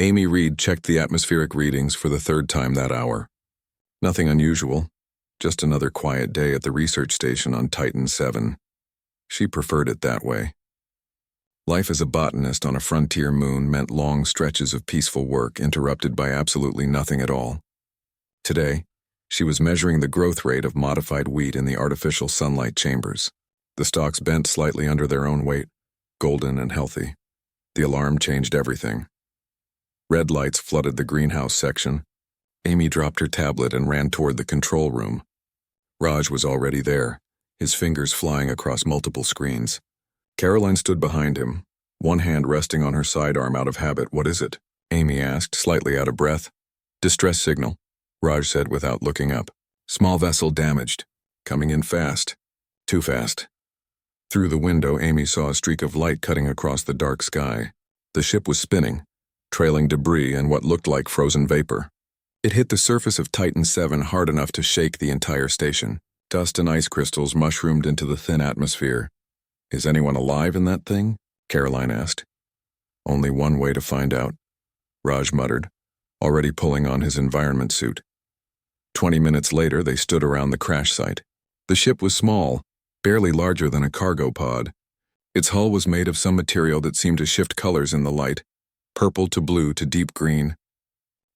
Amy Reed checked the atmospheric readings for the third time that hour. Nothing unusual, just another quiet day at the research station on Titan 7. She preferred it that way. Life as a botanist on a frontier moon meant long stretches of peaceful work interrupted by absolutely nothing at all. Today, she was measuring the growth rate of modified wheat in the artificial sunlight chambers. The stalks bent slightly under their own weight, golden and healthy. The alarm changed everything. Red lights flooded the greenhouse section. Amy dropped her tablet and ran toward the control room. Raj was already there, his fingers flying across multiple screens. Caroline stood behind him, one hand resting on her sidearm out of habit. "What is it?" Amy asked, slightly out of breath. "Distress signal," Raj said without looking up. "Small vessel damaged. Coming in fast. Too fast." Through the window, Amy saw a streak of light cutting across the dark sky. The ship was spinning, trailing debris and what looked like frozen vapor. It hit the surface of Titan 7 hard enough to shake the entire station. Dust and ice crystals mushroomed into the thin atmosphere. "Is anyone alive in that thing?" Caroline asked. "Only one way to find out," Raj muttered, already pulling on his environment suit. 20 minutes later, they stood around the crash site. The ship was small, barely larger than a cargo pod. Its hull was made of some material that seemed to shift colors in the light, purple to blue to deep green.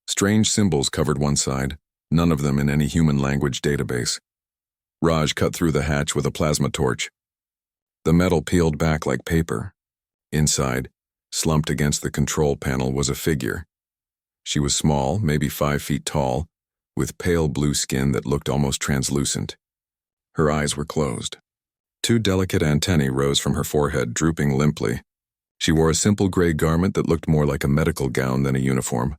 Strange symbols covered one side, none of them in any human language database. Raj cut through the hatch with a plasma torch. The metal peeled back like paper. Inside, slumped against the control panel, was a figure. She was small, maybe 5 feet tall, with pale blue skin that looked almost translucent. Her eyes were closed. 2 delicate antennae rose from her forehead, drooping limply. She wore a simple gray garment that looked more like a medical gown than a uniform.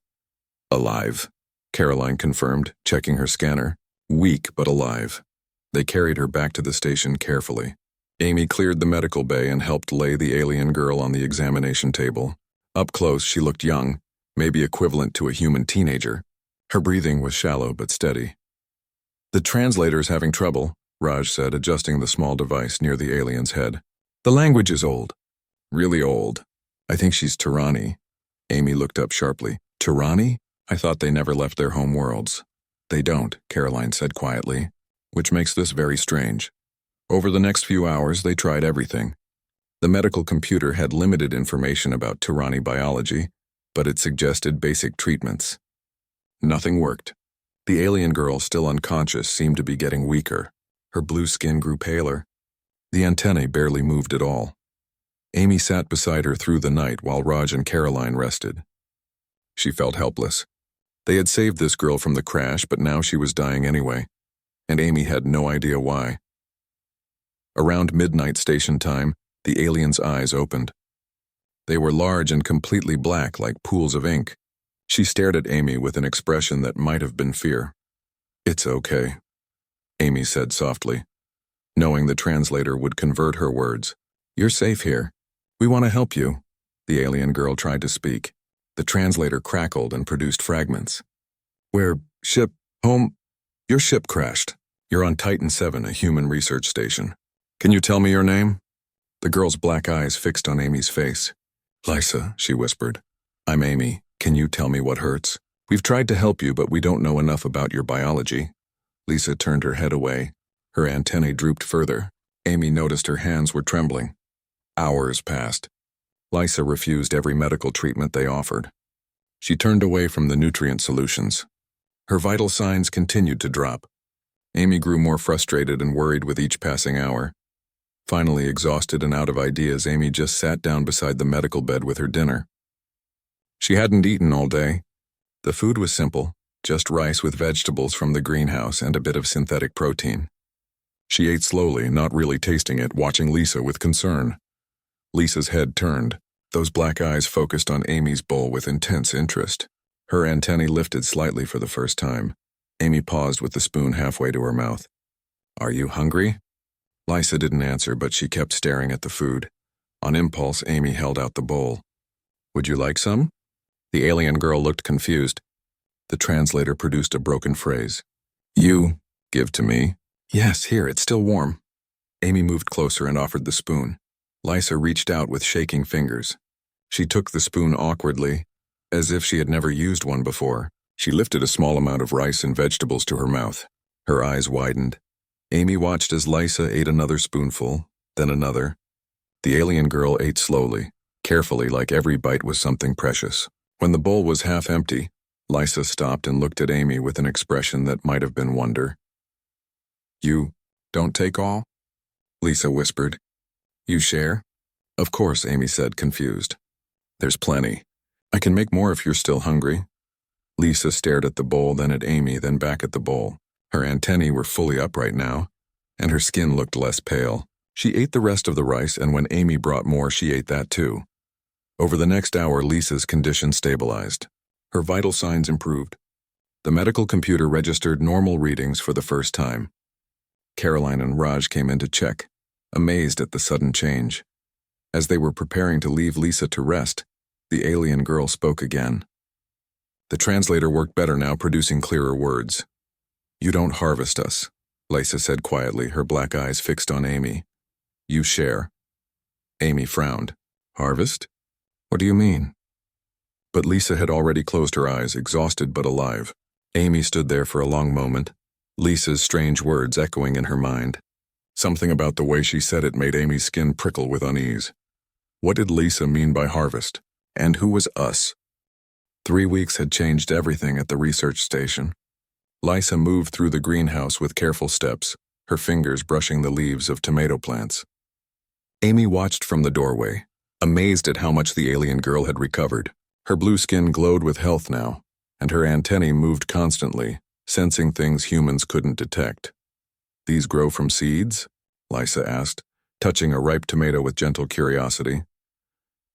"Alive," Caroline confirmed, checking her scanner. "Weak, but alive." They carried her back to the station carefully. Amy cleared the medical bay and helped lay the alien girl on the examination table. Up close, she looked young, maybe equivalent to a human teenager. Her breathing was shallow but steady. "The translator's having trouble," Raj said, adjusting the small device near the alien's head. "The language is old." "Really old. I think she's Tirani." Amy looked up sharply. "Tirani? I thought they never left their home worlds." "They don't," Caroline said quietly, "which makes this very strange." Over the next few hours, they tried everything. The medical computer had limited information about Tirani biology, but it suggested basic treatments. Nothing worked. The alien girl, still unconscious, seemed to be getting weaker. Her blue skin grew paler. The antennae barely moved at all. Amy sat beside her through the night while Raj and Caroline rested. She felt helpless. They had saved this girl from the crash, but now she was dying anyway, and Amy had no idea why. Around midnight station time, the alien's eyes opened. They were large and completely black, like pools of ink. She stared at Amy with an expression that might have been fear. "It's okay," Amy said softly, knowing the translator would convert her words. "You're safe here. We want to help you." The alien girl tried to speak. The translator crackled and produced fragments. Home, your ship crashed. You're on Titan 7, a human research station. Can you tell me your name?" The girl's black eyes fixed on Amy's face. "Lisa," she whispered. "I'm Amy. Can you tell me what hurts? We've tried to help you, but we don't know enough about your biology." Lisa turned her head away. Her antennae drooped further. Amy noticed her hands were trembling. Hours passed. Lisa refused every medical treatment they offered. She turned away from the nutrient solutions. Her vital signs continued to drop. Amy grew more frustrated and worried with each passing hour. Finally, exhausted and out of ideas, Amy just sat down beside the medical bed with her dinner. She hadn't eaten all day. The food was simple, just rice with vegetables from the greenhouse and a bit of synthetic protein. She ate slowly, not really tasting it, watching Lisa with concern. Lisa's head turned. Those black eyes focused on Amy's bowl with intense interest. Her antennae lifted slightly for the first time. Amy paused with the spoon halfway to her mouth. "Are you hungry?" Lisa didn't answer, but she kept staring at the food. On impulse, Amy held out the bowl. "Would you like some?" The alien girl looked confused. The translator produced a broken phrase. "You give to me?" "Yes, here, it's still warm." Amy moved closer and offered the spoon. Lisa reached out with shaking fingers. She took the spoon awkwardly, As if she had never used one before, she lifted a small amount of rice and vegetables to her mouth. Her eyes widened. Amy watched as Lysa ate another spoonful, then another. The alien girl ate slowly, carefully, like every bite was something precious. When the bowl was half empty, Lysa stopped and looked at Amy with an expression that might have been wonder. "You don't take all?" Lisa whispered. "You share?" "Of course," Amy said, confused. "There's plenty. I can make more if you're still hungry." Lisa stared at the bowl, then at Amy, then back at the bowl. Her antennae were fully upright now, and her skin looked less pale. She ate the rest of the rice, and when Amy brought more, she ate that too. Over the next hour, Lisa's condition stabilized. Her vital signs improved. The medical computer registered normal readings for the first time. Caroline and Raj came in to check, amazed at the sudden change. As they were preparing to leave Lisa to rest, the alien girl spoke again. The translator worked better now, producing clearer words. "You don't harvest us," Lisa said quietly, her black eyes fixed on Amy. "You share." Amy frowned. "Harvest? What do you mean?" But Lisa had already closed her eyes, exhausted but alive. Amy stood there for a long moment, Lisa's strange words echoing in her mind. Something about the way she said it made Amy's skin prickle with unease. What did Lisa mean by harvest? And who was us? 3 weeks had changed everything at the research station. Lisa moved through the greenhouse with careful steps, her fingers brushing the leaves of tomato plants. Amy watched from the doorway, amazed at how much the alien girl had recovered. Her blue skin glowed with health now, and her antennae moved constantly, sensing things humans couldn't detect. "These grow from seeds?" Lisa asked, touching a ripe tomato with gentle curiosity.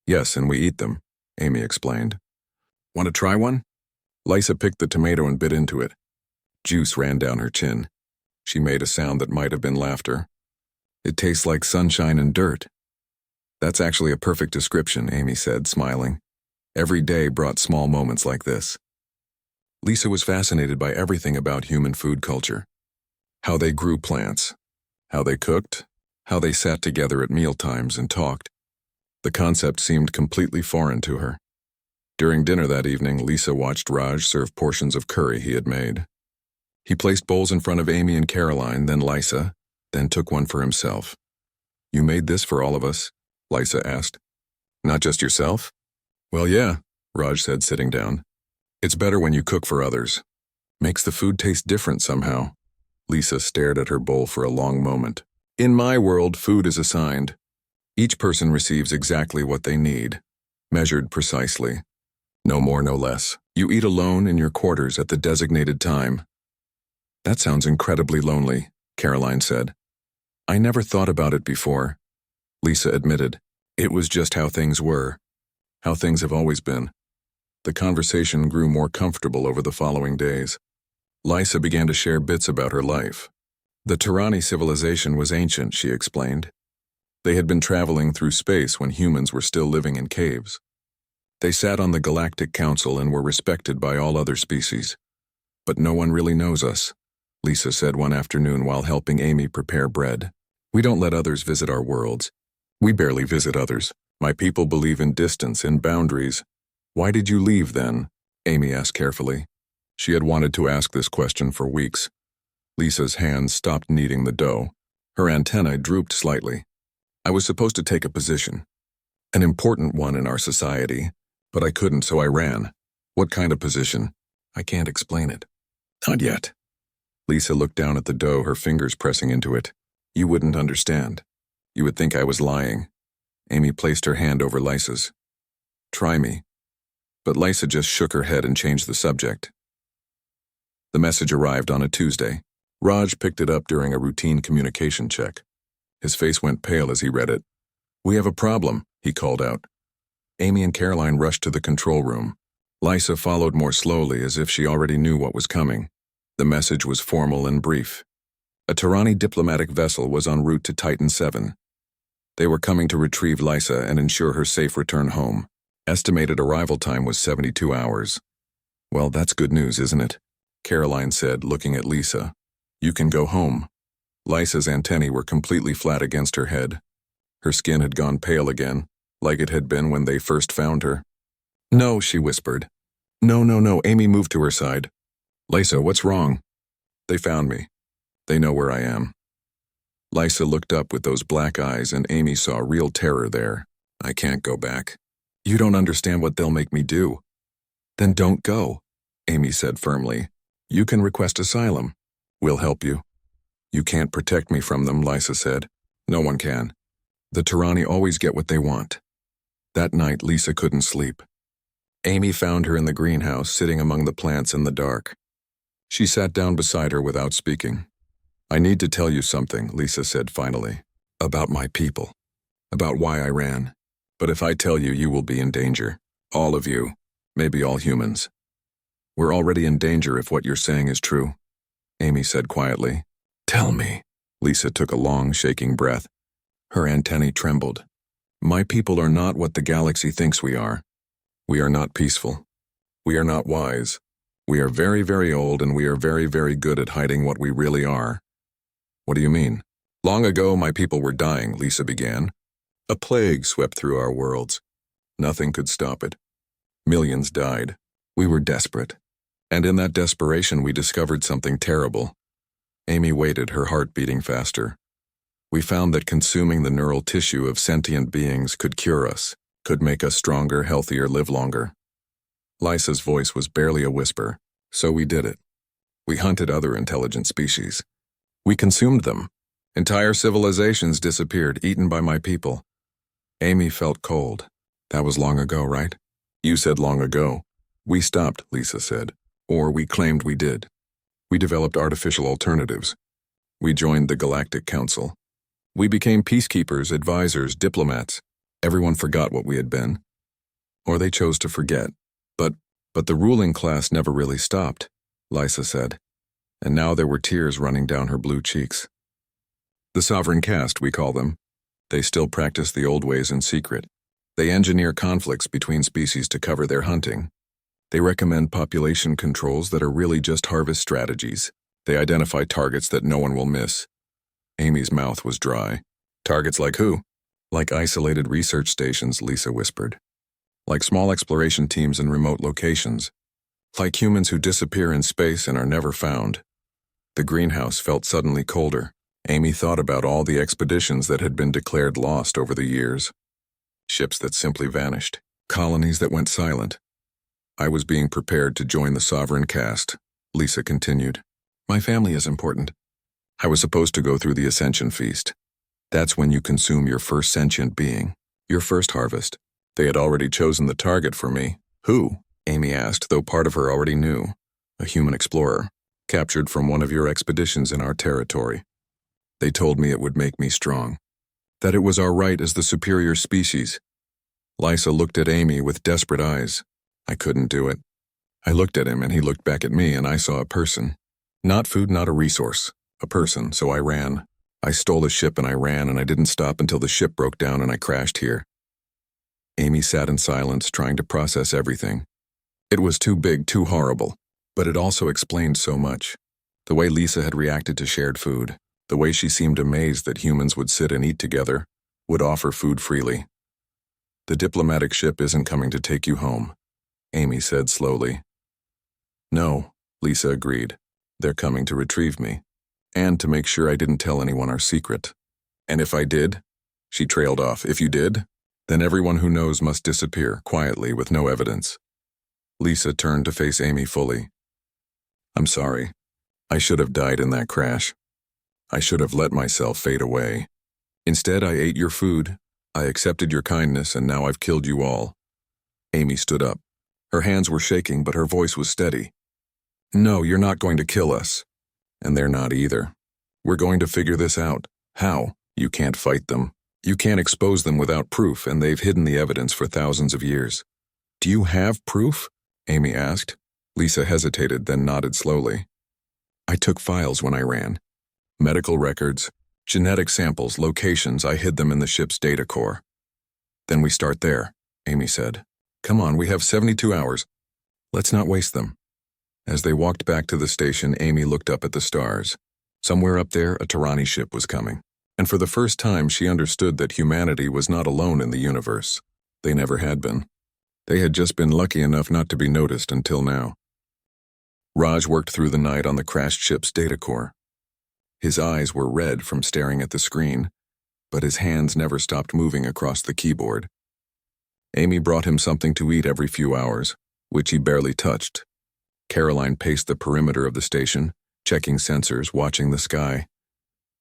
"Yes, and we eat them," Amy explained. "Want to try one?" Lisa picked the tomato and bit into it. Juice ran down her chin. She made a sound that might have been laughter. "It tastes like sunshine and dirt." "That's actually a perfect description," Amy said, smiling. Every day brought small moments like this. Lisa was fascinated by everything about human food culture. How they grew plants, how they cooked, how they sat together at mealtimes and talked. The concept seemed completely foreign to her. During dinner that evening, Lisa watched Raj serve portions of curry he had made. He placed bowls in front of Amy and Caroline, then Lisa, then took one for himself. "You made this for all of us?" Lisa asked. "Not just yourself?" "Well, yeah," Raj said, sitting down. "It's better when you cook for others. Makes the food taste different somehow." Lisa stared at her bowl for a long moment. "In my world, food is assigned. Each person receives exactly what they need, measured precisely. No more, no less. You eat alone in your quarters at the designated time." "That sounds incredibly lonely," Caroline said. "I never thought about it before," Lisa admitted. "It was just how things were, how things have always been." The conversation grew more comfortable over the following days. Lisa began to share bits about her life. The Terani civilization was ancient, she explained. They had been traveling through space when humans were still living in caves. They sat on the Galactic Council and were respected by all other species. "But no one really knows us," Lisa said one afternoon while helping Amy prepare bread. "We don't let others visit our worlds. We barely visit others. My people believe in distance, in boundaries." "Why did you leave then?" Amy asked carefully. She had wanted to ask this question for weeks. Lisa's hands stopped kneading the dough. Her antennae drooped slightly. "I was supposed to take a position. An important one in our society, but I couldn't, so I ran." "What kind of position?" "I can't explain it." "Not yet." Lisa looked down at the dough, her fingers pressing into it. "You wouldn't understand. You would think I was lying." Amy placed her hand over Lisa's. "Try me." But Lisa just shook her head and changed the subject. The message arrived on a Tuesday. Raj picked it up during a routine communication check. His face went pale as he read it. "We have a problem," he called out. Amy and Caroline rushed to the control room. Lisa followed more slowly, as if she already knew what was coming. The message was formal and brief. A Terani diplomatic vessel was en route to Titan 7. They were coming to retrieve Lisa and ensure her safe return home. Estimated arrival time was 72 hours. "Well, that's good news, isn't it?" Caroline said, looking at Lisa. "You can go home." Lisa's antennae were completely flat against her head. Her skin had gone pale again, like it had been when they first found her. No, she whispered. No, no, no. Amy moved to her side. Lisa, what's wrong? They found me. They know where I am. Lisa looked up with those black eyes and Amy saw real terror there. I can't go back. You don't understand what they'll make me do. Then don't go, Amy said firmly. You can request asylum. We'll help you. You can't protect me from them, Lisa said. No one can. The Tyranni always get what they want. That night, Lisa couldn't sleep. Amy found her in the greenhouse, sitting among the plants in the dark. She sat down beside her without speaking. I need to tell you something, Lisa said finally. About my people. About why I ran. But if I tell you, you will be in danger. All of you. Maybe all humans. We're already in danger if what you're saying is true, Amy said quietly. Tell me. Lisa took a long, shaking breath. Her antennae trembled. My people are not what the galaxy thinks we are. We are not peaceful. We are not wise. We are very, very old, and we are very, very good at hiding what we really are. What do you mean? Long ago, my people were dying, Lisa began. A plague swept through our worlds. Nothing could stop it. Millions died. We were desperate. And in that desperation, we discovered something terrible. Amy waited, her heart beating faster. We found that consuming the neural tissue of sentient beings could cure us, could make us stronger, healthier, live longer. Lisa's voice was barely a whisper, so we did it. We hunted other intelligent species. We consumed them. Entire civilizations disappeared, eaten by my people. Amy felt cold. That was long ago, right? You said long ago. We stopped, Lisa said. Or we claimed we did. We developed artificial alternatives. We joined the Galactic Council. We became peacekeepers, advisors, diplomats. Everyone forgot what we had been. Or they chose to forget. But the ruling class never really stopped, Lisa said. And now there were tears running down her blue cheeks. The sovereign caste, we call them. They still practice the old ways in secret. They engineer conflicts between species to cover their hunting. They recommend population controls that are really just harvest strategies. They identify targets that no one will miss. Amy's mouth was dry. Targets like who? Like isolated research stations, Lisa whispered. Like small exploration teams in remote locations. Like humans who disappear in space and are never found. The greenhouse felt suddenly colder. Amy thought about all the expeditions that had been declared lost over the years. Ships that simply vanished. Colonies that went silent. I was being prepared to join the sovereign caste, Lisa continued. My family is important. I was supposed to go through the Ascension Feast. That's when you consume your first sentient being, your first harvest. They had already chosen the target for me. Who? Amy asked, though part of her already knew. A human explorer, captured from one of your expeditions in our territory. They told me it would make me strong. That it was our right as the superior species. Lisa looked at Amy with desperate eyes. I couldn't do it. I looked at him and he looked back at me and I saw a person. Not food, not a resource. A person, so I ran. I stole a ship and I ran and I didn't stop until the ship broke down and I crashed here. Amy sat in silence, trying to process everything. It was too big, too horrible, but it also explained so much. The way Lisa had reacted to shared food, the way she seemed amazed that humans would sit and eat together, would offer food freely. The diplomatic ship isn't coming to take you home, Amy said slowly. No, Lisa agreed. They're coming to retrieve me, and to make sure I didn't tell anyone our secret. And if I did? She trailed off. If you did? Then everyone who knows must disappear, quietly, with no evidence. Lisa turned to face Amy fully. I'm sorry. I should have died in that crash. I should have let myself fade away. Instead, I ate your food. I accepted your kindness, and now I've killed you all. Amy stood up. Her hands were shaking, but her voice was steady. No, you're not going to kill us. And they're not either. We're going to figure this out. How? You can't fight them. You can't expose them without proof, and they've hidden the evidence for thousands of years. Do you have proof? Amy asked. Lisa hesitated, then nodded slowly. I took files when I ran. Medical records, genetic samples, locations, I hid them in the ship's data core. Then we start there, Amy said. Come on, we have 72 hours. Let's not waste them. As they walked back to the station, Amy looked up at the stars. Somewhere up there, a Tyranni ship was coming. And for the first time, she understood that humanity was not alone in the universe. They never had been. They had just been lucky enough not to be noticed until now. Raj worked through the night on the crashed ship's data core. His eyes were red from staring at the screen, but his hands never stopped moving across the keyboard. Amy brought him something to eat every few hours, which he barely touched. Caroline paced the perimeter of the station, checking sensors, watching the sky.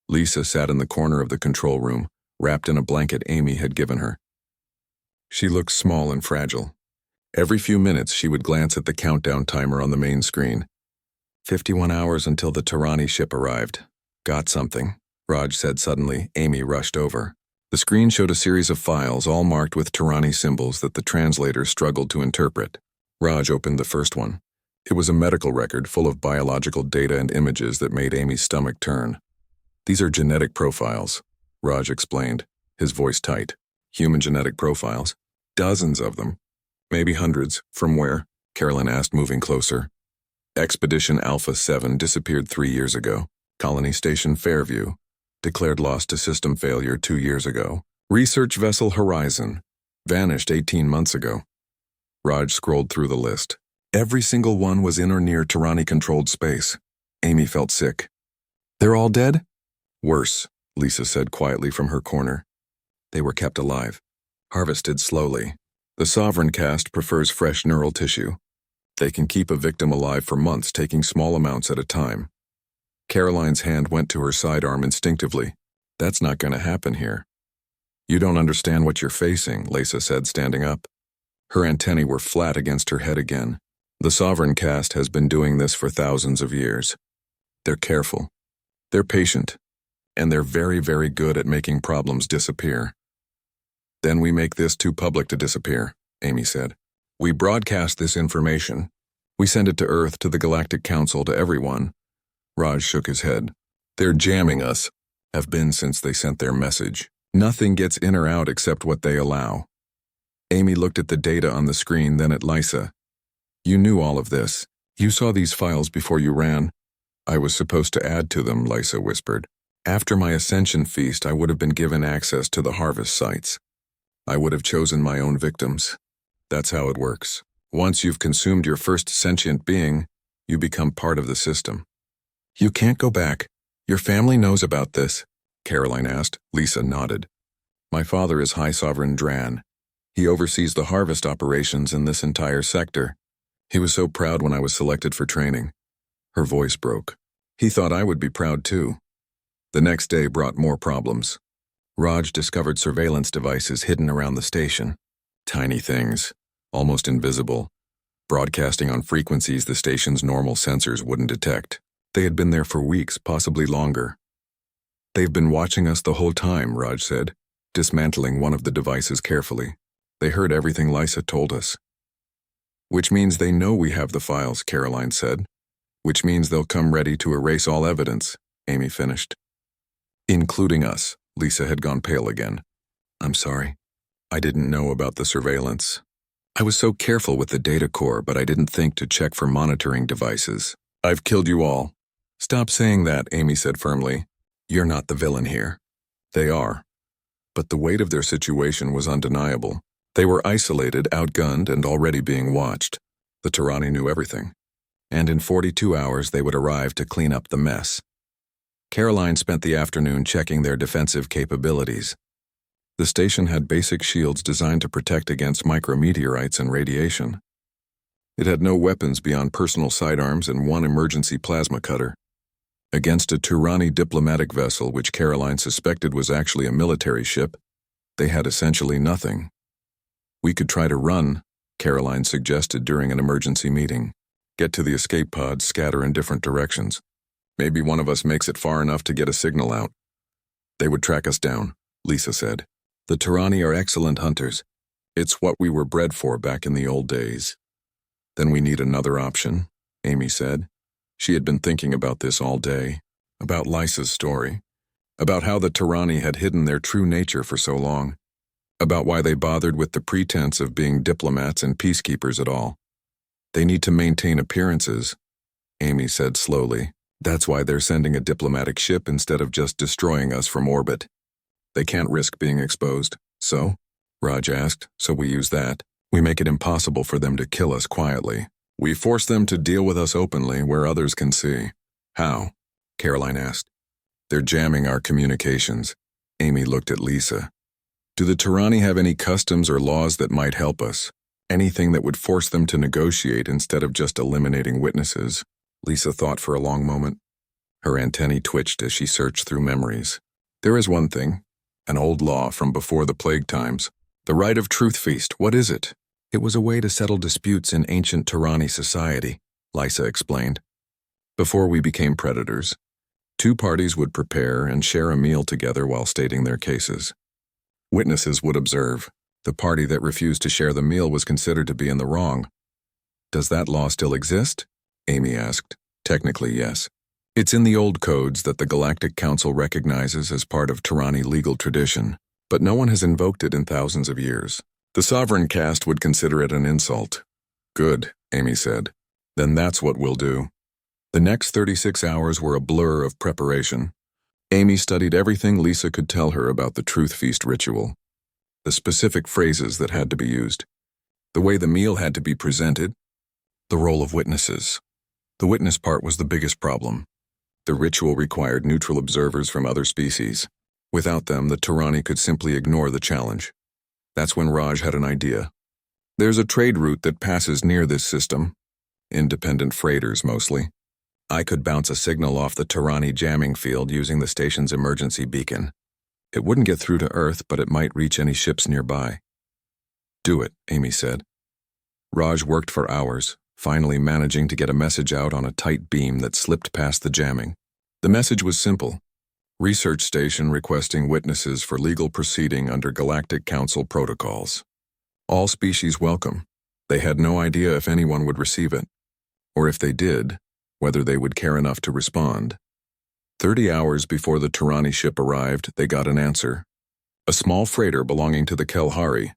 Lisa sat in the corner of the control room, wrapped in a blanket Amy had given her. She looked small and fragile. Every few minutes she would glance at the countdown timer on the main screen. 51 hours until the Tirani ship arrived. Got something, Raj said suddenly. Amy rushed over. The screen showed a series of files, all marked with Tirani symbols that the translator struggled to interpret. Raj opened the first one. It was a medical record full of biological data and images that made Amy's stomach turn. These are genetic profiles, Raj explained, his voice tight. Human genetic profiles? Dozens of them. Maybe hundreds. From where? Caroline asked, moving closer. Expedition Alpha 7 disappeared 3 years ago. Colony Station Fairview declared lost to system failure 2 years ago. Research Vessel Horizon vanished 18 months ago. Raj scrolled through the list. Every single one was in or near Tirani-controlled space. Amy felt sick. They're all dead? Worse, Lisa said quietly from her corner. They were kept alive, harvested slowly. The Sovereign caste prefers fresh neural tissue. They can keep a victim alive for months, taking small amounts at a time. Caroline's hand went to her sidearm instinctively. That's not going to happen here. You don't understand what you're facing, Lisa said, standing up. Her antennae were flat against her head again. The Sovereign caste has been doing this for thousands of years. They're careful. They're patient. And they're very, very good at making problems disappear. Then we make this too public to disappear, Amy said. We broadcast this information. We send it to Earth, to the Galactic Council, to everyone. Raj shook his head. They're jamming us. Have been since they sent their message. Nothing gets in or out except what they allow. Amy looked at the data on the screen, then at Lisa. You knew all of this. You saw these files before you ran. I was supposed to add to them, Lisa whispered. After my ascension feast, I would have been given access to the harvest sites. I would have chosen my own victims. That's how it works. Once you've consumed your first sentient being, you become part of the system. You can't go back. Your family knows about this, Caroline asked. Lisa nodded. My father is High Sovereign Dran. He oversees the harvest operations in this entire sector. He was so proud when I was selected for training. Her voice broke. He thought I would be proud too. The next day brought more problems. Raj discovered surveillance devices hidden around the station. Tiny things, almost invisible, broadcasting on frequencies the station's normal sensors wouldn't detect. They had been there for weeks, possibly longer. They've been watching us the whole time, Raj said, dismantling one of the devices carefully. They heard everything Lisa told us. Which means they know we have the files, Caroline said. Which means they'll come ready to erase all evidence, Amy finished. Including us. Lisa had gone pale again. I'm sorry. I didn't know about the surveillance. I was so careful with the data core, but I didn't think to check for monitoring devices. I've killed you all. Stop saying that, Amy said firmly. You're not the villain here. They are. But the weight of their situation was undeniable. They were isolated, outgunned, and already being watched. The Tirani knew everything. And in 42 hours they would arrive to clean up the mess. Caroline spent the afternoon checking their defensive capabilities. The station had basic shields designed to protect against micrometeorites and radiation. It had no weapons beyond personal sidearms and one emergency plasma cutter. Against a Tirani diplomatic vessel, which Caroline suspected was actually a military ship, they had essentially nothing. We could try to run, Caroline suggested during an emergency meeting. Get to the escape pods, scatter in different directions. Maybe one of us makes it far enough to get a signal out. They would track us down, Lisa said. The Tirani are excellent hunters. It's what we were bred for back in the old days. Then we need another option, Amy said. She had been thinking about this all day, about Lisa's story, about how the Tirani had hidden their true nature for so long, about why they bothered with the pretense of being diplomats and peacekeepers at all. They need to maintain appearances, Amy said slowly. That's why they're sending a diplomatic ship instead of just destroying us from orbit. They can't risk being exposed. So? Raj asked. So we use that. We make it impossible for them to kill us quietly. We force them to deal with us openly where others can see. How? Caroline asked. They're jamming our communications. Amy looked at Lisa. Do the Tyranni have any customs or laws that might help us? Anything that would force them to negotiate instead of just eliminating witnesses? Lisa thought for a long moment. Her antennae twitched as she searched through memories. There is one thing, an old law from before the plague times. The right of truth feast, what is it? It was a way to settle disputes in ancient Tyranni society, Lisa explained. Before we became predators, two parties would prepare and share a meal together while stating their cases. Witnesses would observe. The party that refused to share the meal was considered to be in the wrong. Does that law still exist? Amy asked. Technically, yes. It's in the old codes that the Galactic Council recognizes as part of Tyranni legal tradition, but no one has invoked it in thousands of years. The Sovereign Caste would consider it an insult. Good, Amy said. Then that's what we'll do. The next 36 hours were a blur of preparation. Amy studied everything Lisa could tell her about the Truth Feast ritual. The specific phrases that had to be used. The way the meal had to be presented. The role of witnesses. The witness part was the biggest problem. The ritual required neutral observers from other species. Without them, the Tyranni could simply ignore the challenge. That's when Raj had an idea. There's a trade route that passes near this system. Independent freighters, mostly. I could bounce a signal off the Tyranni jamming field using the station's emergency beacon. It wouldn't get through to Earth, but it might reach any ships nearby. Do it, Amy said. Raj worked for hours, finally managing to get a message out on a tight beam that slipped past the jamming. The message was simple. Research station requesting witnesses for legal proceeding under Galactic Council protocols. All species welcome. They had no idea if anyone would receive it, or if they did, whether they would care enough to respond. 30 hours before the Tyranni ship arrived, they got an answer. A small freighter belonging to the Kelhari,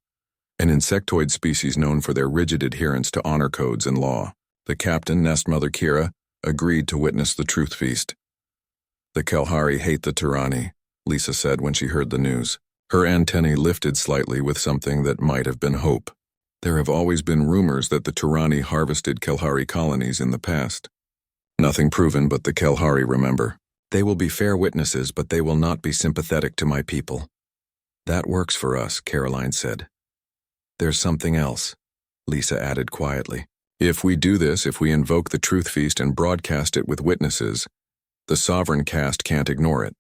an insectoid species known for their rigid adherence to honor codes and law. The captain, Nestmother Kira, agreed to witness the Truth Feast. The Kelhari hate the Tyranni, Lisa said when she heard the news. Her antennae lifted slightly with something that might have been hope. There have always been rumors that the Tyranni harvested Kelhari colonies in the past. Nothing proven, but the Kelhari remember. They will be fair witnesses, but they will not be sympathetic to my people. That works for us, Caroline said. There's something else, Lisa added quietly. If we do this, if we invoke the Truth Feast and broadcast it with witnesses, the Sovereign Caste can't ignore it.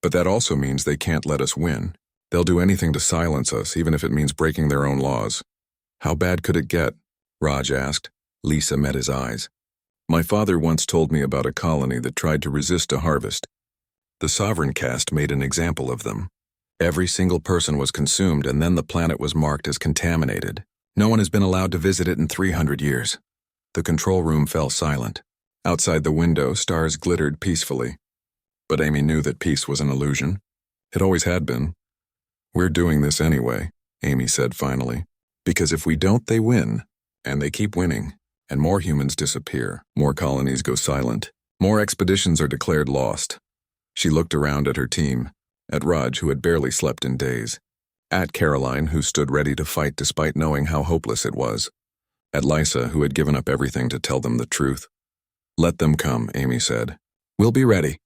But that also means they can't let us win. They'll do anything to silence us, even if it means breaking their own laws. How bad could it get? Raj asked. Lisa met his eyes. My father once told me about a colony that tried to resist a harvest. The Sovereign Caste made an example of them. Every single person was consumed, and then the planet was marked as contaminated. No one has been allowed to visit it in 300 years. The control room fell silent. Outside the window, stars glittered peacefully. But Amy knew that peace was an illusion. It always had been. We're doing this anyway, Amy said finally. Because if we don't, they win. And they keep winning. And more humans disappear. More colonies go silent. More expeditions are declared lost. She looked around at her team. At Raj, who had barely slept in days. At Caroline, who stood ready to fight despite knowing how hopeless it was. At Lisa, who had given up everything to tell them the truth. Let them come, Amy said. We'll be ready.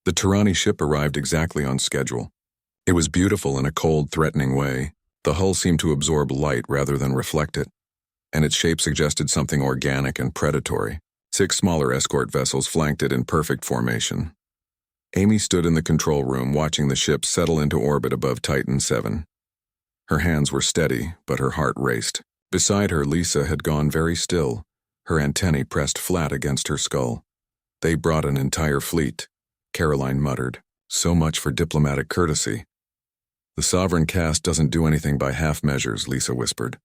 The Tyranni ship arrived exactly on schedule. It was beautiful in a cold, threatening way. The hull seemed to absorb light rather than reflect it, and its shape suggested something organic and predatory. 6 smaller escort vessels flanked it in perfect formation. Amy stood in the control room watching the ship settle into orbit above Titan 7. Her hands were steady, but her heart raced. Beside her, Lisa had gone very still, her antennae pressed flat against her skull. They brought an entire fleet, Caroline muttered. So much for diplomatic courtesy. The Sovereign Caste doesn't do anything by half measures, Lisa whispered.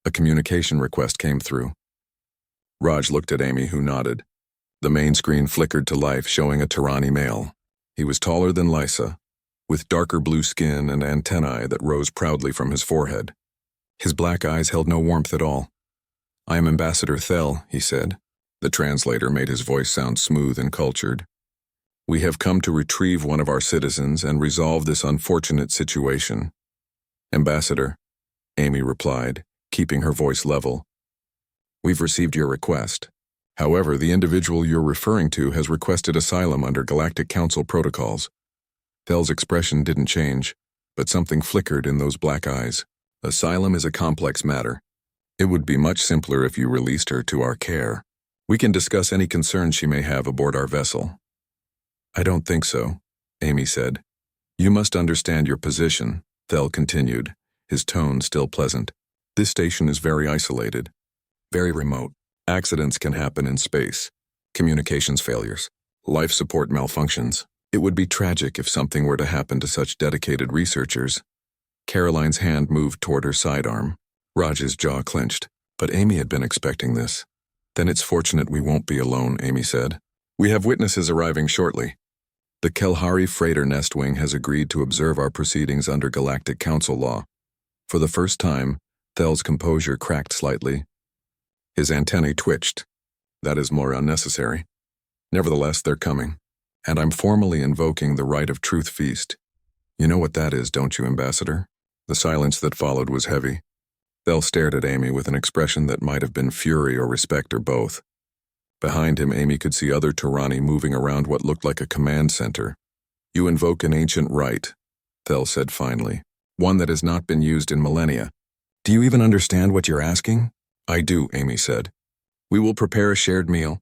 A communication request came through. Raj looked at Amy, who nodded. The main screen flickered to life, showing a Tyranni male. He was taller than Lisa, with darker blue skin and antennae that rose proudly from his forehead. His black eyes held no warmth at all. I am Ambassador Thel, he said. The translator made his voice sound smooth and cultured. We have come to retrieve one of our citizens and resolve this unfortunate situation. Ambassador, Amy replied, keeping her voice level. "We've received your request. However, the individual you're referring to has requested asylum under Galactic Council protocols." Thel's expression didn't change, but something flickered in those black eyes. "Asylum is a complex matter. It would be much simpler if you released her to our care. We can discuss any concerns she may have aboard our vessel." "I don't think so," Amy said. "You must understand your position," Thel continued, his tone still pleasant. "This station is very isolated, very remote. Accidents can happen in space, communications failures, life support malfunctions. It would be tragic if something were to happen to such dedicated researchers." Caroline's hand moved toward her sidearm. Raj's jaw clenched, but Amy had been expecting this. "Then it's fortunate we won't be alone," Amy said. "We have witnesses arriving shortly. The Kelhari freighter nest wing has agreed to observe our proceedings under Galactic Council law." For the first time, Thel's composure cracked slightly. His antennae twitched. "That is more unnecessary. Nevertheless, they're coming, and I'm formally invoking the right of Truth Feast. You know what that is, don't you, Ambassador?" The silence that followed was heavy. Thel stared at Amy with an expression that might have been fury or respect or both. Behind him, Amy could see other Turani moving around what looked like a command center. "You invoke an ancient right," Thel said finally, "one that has not been used in millennia. Do you even understand what you're asking?" "I do," Amy said. "We will prepare a shared meal.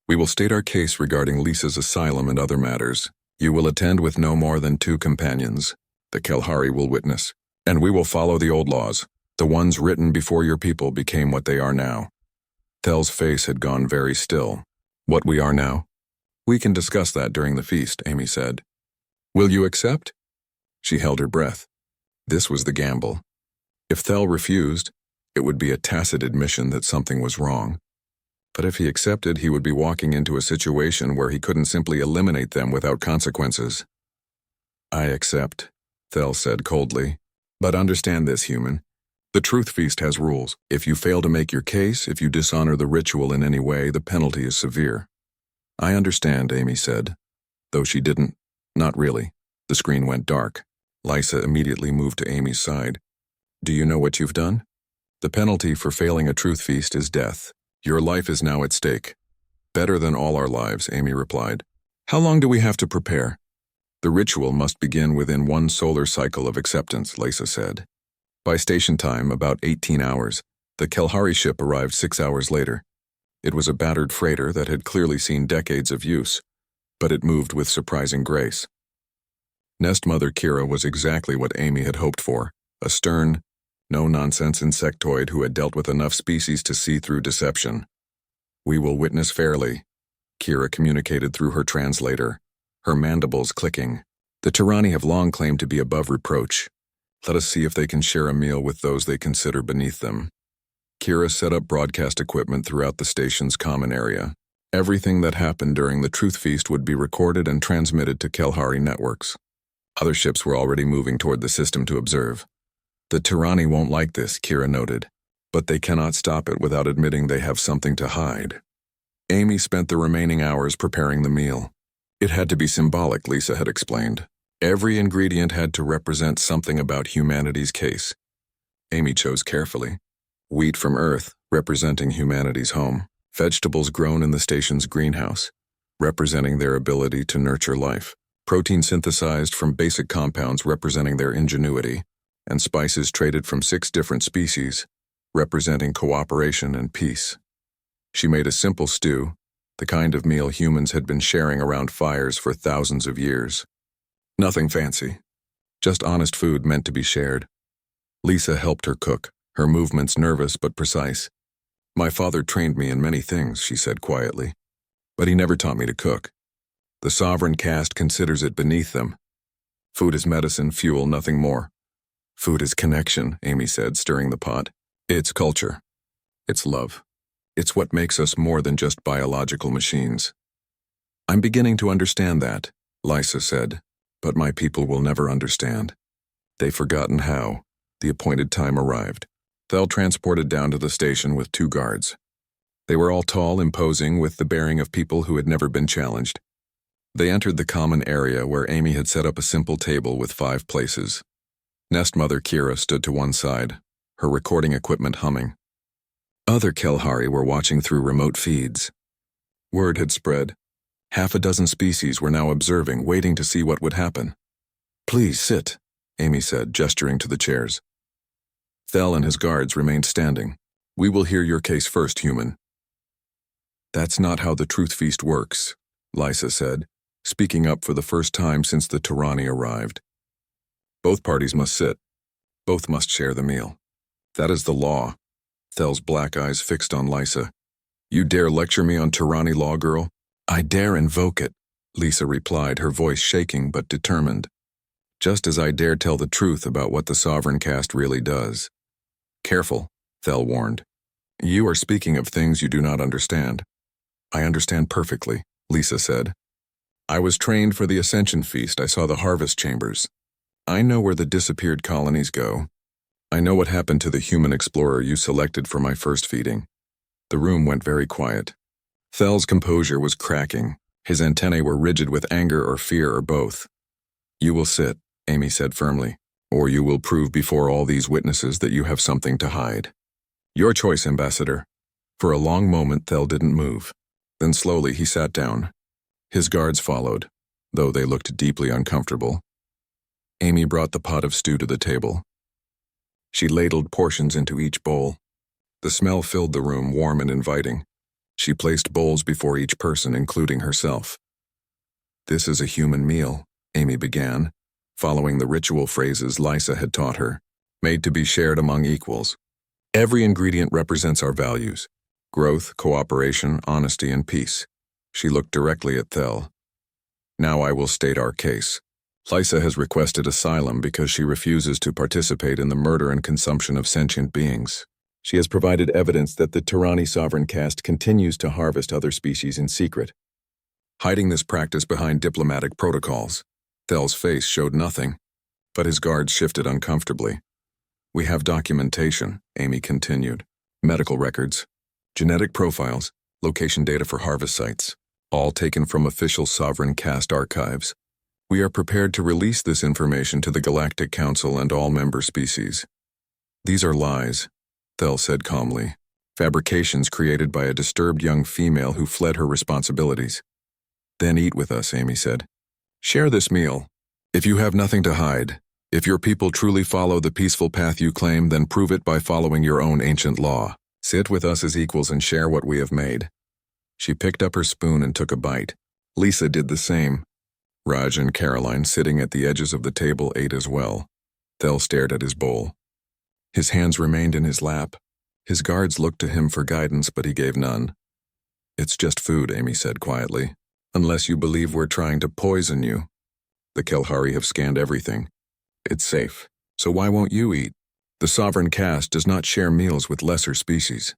We will state our case regarding Lisa's asylum and other matters. You will attend with no more than 2 companions. The Kelhari will witness, and we will follow the old laws. The ones written before your people became what they are now." Thel's face had gone very still. "What we are now?" "We can discuss that during the feast," Amy said. "Will you accept?" She held her breath. This was the gamble. If Thel refused, it would be a tacit admission that something was wrong. But if he accepted, he would be walking into a situation where he couldn't simply eliminate them without consequences. "I accept," Thel said coldly. "But understand this, human. The Truth Feast has rules. If you fail to make your case, if you dishonor the ritual in any way, the penalty is severe." "I understand," Amy said, though she didn't. Not really. The screen went dark. Lisa immediately moved to Amy's side. "Do you know what you've done? The penalty for failing a Truth Feast is death. Your life is now at stake." "Better than all our lives," Amy replied. "How long do we have to prepare?" "The ritual must begin within 1 solar cycle of acceptance," Lisa said. By station time, about 18 hours, the Kelhari ship arrived 6 hours later. It was a battered freighter that had clearly seen decades of use, but it moved with surprising grace. Nest Mother Kira was exactly what Amy had hoped for, a stern, no-nonsense insectoid who had dealt with enough species to see through deception. "We will witness fairly," Kira communicated through her translator, her mandibles clicking. "The Turani have long claimed to be above reproach. Let us see if they can share a meal with those they consider beneath them." Kira set up broadcast equipment throughout the station's common area. Everything that happened during the Truth Feast would be recorded and transmitted to Kelhari networks. Other ships were already moving toward the system to observe. "The Turani won't like this," Kira noted, "but they cannot stop it without admitting they have something to hide." Amy spent the remaining hours preparing the meal. It had to be symbolic, Lisa had explained. Every ingredient had to represent something about humanity's case. Amy chose carefully. Wheat from Earth, representing humanity's home. Vegetables grown in the station's greenhouse, representing their ability to nurture life. Protein synthesized from basic compounds representing their ingenuity. And spices traded from 6 different species, representing cooperation and peace. She made a simple stew, the kind of meal humans had been sharing around fires for thousands of years. Nothing fancy, just honest food meant to be shared. Lisa helped her cook, her movements nervous but precise. "My father trained me in many things," she said quietly, "but he never taught me to cook. The sovereign caste considers it beneath them. Food is medicine, fuel, nothing more." "Food is connection," Amy said, stirring the pot. "It's culture. It's love. It's what makes us more than just biological machines." "I'm beginning to understand that," Lisa said, "but my people will never understand. They've forgotten how." The appointed time arrived. Thel transported down to the station with 2 guards. They were all tall, imposing, with the bearing of people who had never been challenged. They entered the common area where Amy had set up a simple table with 5 places. Nest Mother Kira stood to one side. her recording equipment humming. Other Kelhari were watching through remote feeds. Word had spread. Half a dozen species were now observing, waiting to see what would happen. "Please sit," Amy said, gesturing to the chairs. Thel and his guards remained standing. "We will hear your case first, human." "That's not how the Truth Feast works," Lysa said, speaking up for the first time since the Tyranni arrived. "Both parties must sit. Both must share the meal. That is the law." Thel's black eyes fixed on Lysa. "You dare lecture me on Tyranni law, girl?" "I dare invoke it," Lisa replied, her voice shaking but determined. "Just as I dare tell the truth about what the Sovereign Caste really does." "Careful," Thel warned. "You are speaking of things you do not understand." "I understand perfectly," Lisa said. "I was trained for the Ascension Feast. I saw the harvest chambers. I know where the disappeared colonies go. I know what happened to the human explorer you selected for my first feeding." The room went very quiet. Thel's composure was cracking. His antennae were rigid with anger or fear or both. "You will sit," Amy said firmly, "or you will prove before all these witnesses that you have something to hide." "Your choice, Ambassador." For a long moment Thel didn't move. Then slowly he sat down. His guards followed, though they looked deeply uncomfortable. Amy brought the pot of stew to the table. She ladled portions into each bowl. The smell filled the room, warm and inviting. She placed bowls before each person, including herself. "This is a human meal," Amy began, following the ritual phrases Lysa had taught her, "made to be shared among equals. Every ingredient represents our values: growth, cooperation, honesty, and peace." She looked directly at Thel. "Now I will state our case. Lysa has requested asylum because she refuses to participate in the murder and consumption of sentient beings. She has provided evidence that the Tyranni Sovereign Caste continues to harvest other species in secret, hiding this practice behind diplomatic protocols." Thel's face showed nothing, but his guards shifted uncomfortably. "We have documentation," Amy continued. "Medical records, genetic profiles, location data for harvest sites, all taken from official Sovereign Caste archives. We are prepared to release this information to the Galactic Council and all member species." "These are lies," Thel said calmly. "Fabrications created by a disturbed young female who fled her responsibilities." "Then eat with us," Amy said. "Share this meal. If you have nothing to hide, if your people truly follow the peaceful path you claim, then prove it by following your own ancient law. Sit with us as equals and share what we have made." She picked up her spoon and took a bite. Lisa did the same. Raj and Caroline, sitting at the edges of the table, ate as well. Thel stared at his bowl. His hands remained in his lap. His guards looked to him for guidance, but he gave none. "It's just food," Amy said quietly. "Unless you believe we're trying to poison you. The Kelhari have scanned everything. It's safe. So why won't you eat? The Sovereign Caste does not share meals with lesser species,"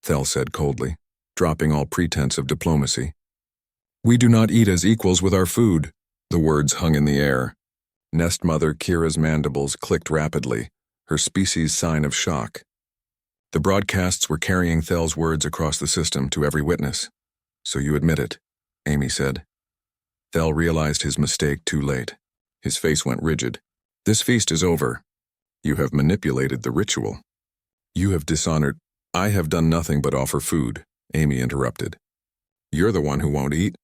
Thel said coldly, dropping all pretense of diplomacy. "We do not eat as equals with our food." The words hung in the air. Nest Mother Kira's mandibles clicked rapidly, her species' sign of shock. The broadcasts were carrying Thel's words across the system to every witness. "So you admit it," Amy said. Thel realized his mistake too late. His face went rigid. "This feast is over. You have manipulated the ritual. You have dishonored—" "I have done nothing but offer food," Amy interrupted. "You're the one who won't eat.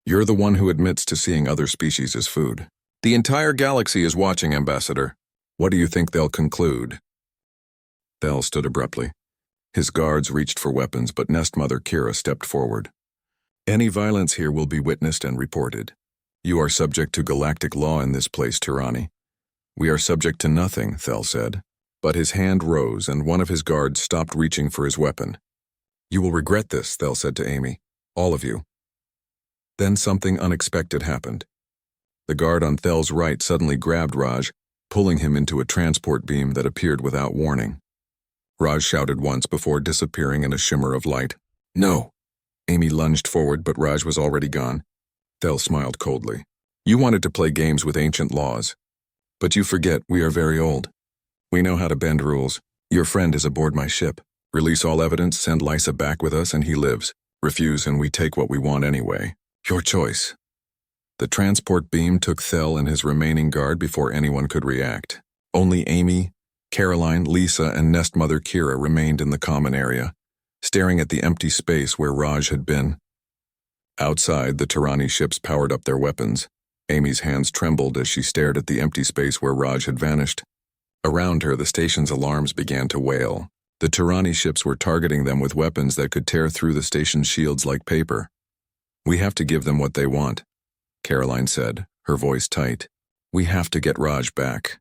You're the one who admits to seeing other species as food. The entire galaxy is watching, Ambassador. What do you think they'll conclude?" Thel stood abruptly. His guards reached for weapons, but Nest Mother Kira stepped forward. "Any violence here will be witnessed and reported. You are subject to galactic law in this place, Tyranni." "We are subject to nothing," Thel said. But his hand rose, and one of his guards stopped reaching for his weapon. "You will regret this," Thel said to Amy. "All of you." Then something unexpected happened. The guard on Thel's right suddenly grabbed Raj, pulling him into a transport beam that appeared without warning. Raj shouted once before disappearing in a shimmer of light. "No!" Amy lunged forward, but Raj was already gone. Thel smiled coldly. "You wanted to play games with ancient laws. But you forget we are very old. We know how to bend rules. Your friend is aboard my ship. Release all evidence, send Lysa back with us, and he lives. Refuse, and we take what we want anyway. Your choice." The transport beam took Thel and his remaining guard before anyone could react. Only Amy, Caroline, Lisa, and nest mother Kira remained in the common area, staring at the empty space where Raj had been. Outside, the Tirani ships powered up their weapons. Amy's hands trembled as she stared at the empty space where Raj had vanished. Around her, the station's alarms began to wail. The Tirani ships were targeting them with weapons that could tear through the station's shields like paper. "We have to give them what they want," Caroline said, her voice tight. "We have to get Raj back."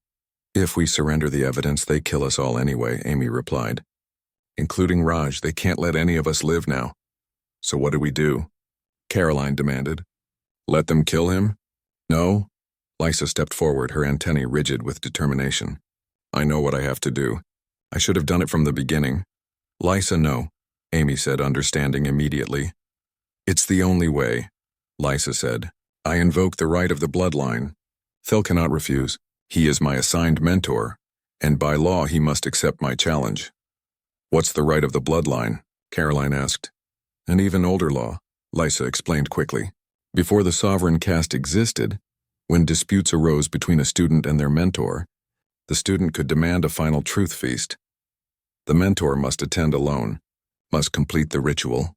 "If we surrender the evidence, they kill us all anyway," Amy replied. "Including Raj. They can't let any of us live now." "So what do we do?" Caroline demanded. "Let them kill him?" "No." Lisa stepped forward, her antennae rigid with determination. "I know what I have to do. I should have done it from the beginning." "Lisa, no," Amy said, understanding immediately. "It's the only way," Lisa said. "I invoke the right of the bloodline. Thel cannot refuse. He is my assigned mentor, and by law he must accept my challenge." "What's the right of the bloodline?" Caroline asked. "An even older law," Lisa explained quickly. "Before the sovereign caste existed, when disputes arose between a student and their mentor, the student could demand a final truth feast. The mentor must attend alone, must complete the ritual,